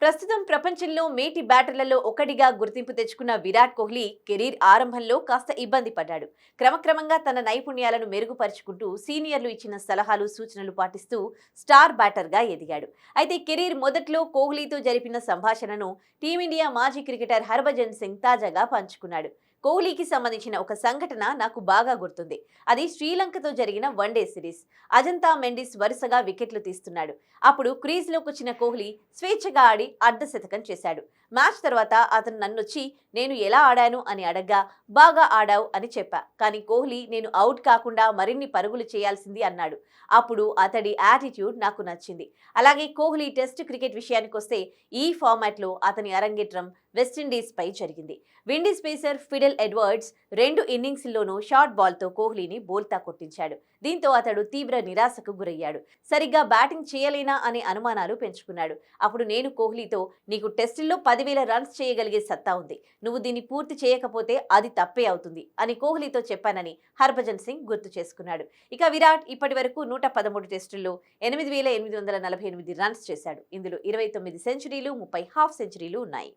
ప్రస్తుతం ప్రపంచంలో మేటి బ్యాటర్లలో ఒకటిగా గుర్తింపు తెచ్చుకున్న విరాట్ కోహ్లీ కెరీర్ ఆరంభంలో కాస్త ఇబ్బంది పడ్డాడు. క్రమక్రమంగా తన నైపుణ్యాలను మెరుగుపరుచుకుంటూ సీనియర్లు ఇచ్చిన సలహాలు సూచనలు పాటిస్తూ స్టార్ బ్యాటర్గా ఎదిగాడు. అయితే కెరీర్ మొదట్లో కోహ్లీతో జరిపిన సంభాషణను టీమిండియా మాజీ క్రికెటర్ హర్భజన్ సింగ్ తాజాగా పంచుకున్నాడు. కోహ్లీకి సంబంధించిన ఒక సంఘటన నాకు బాగా గుర్తుంది. అది శ్రీలంకతో జరిగిన వన్డే సిరీస్. అజంతా మెండిస్ వరుసగా వికెట్లు తీస్తున్నాడు. అప్పుడు క్రీజ్లోకి వచ్చిన కోహ్లీ స్వేచ్ఛగా ఆడి అర్ధశతకం చేశాడు. మ్యాచ్ తర్వాత అతను నన్నొచ్చి నేను ఎలా ఆడాను అని అడగ్గా బాగా ఆడావు అని చెప్పా. కానీ కోహ్లీ నేను అవుట్ కాకుండా మరిన్ని పరుగులు చేయాల్సింది అన్నాడు. అప్పుడు అతడి యాటిట్యూడ్ నాకు నచ్చింది. అలాగే కోహ్లీ టెస్ట్ క్రికెట్ విషయానికొస్తే ఈ ఫార్మాట్లో అతని అరంగేట్రం వెస్టిండీస్ పై జరిగింది. విండీస్ పేసర్ ఫిడెల్ ఎడ్వర్డ్స్ 2 ఇన్నింగ్స్లోనూ షార్ట్ బాల్తో కోహ్లీని బోల్తా కొట్టించాడు. దీంతో అతడు తీవ్ర నిరాశకు గురయ్యాడు. సరిగ్గా బ్యాటింగ్ చేయలేనా అనే అనుమానాలు పెంచుకున్నాడు. అప్పుడు నేను కోహ్లీతో నీకు టెస్టుల్లో 10,000 రన్స్ చేయగలిగే సత్తా ఉంది. నువ్వు దీన్ని పూర్తి చేయకపోతే అది తప్పే అవుతుంది అని కోహ్లీతో చెప్పానని హర్భజన్ సింగ్ గుర్తు చేసుకున్నాడు. ఇక విరాట్ ఇప్పటి వరకు 113 టెస్టుల్లో 8,848 రన్స్ చేశాడు. ఇందులో 29 సెంచరీలు, 30 హాఫ్ సెంచరీలు ఉన్నాయి.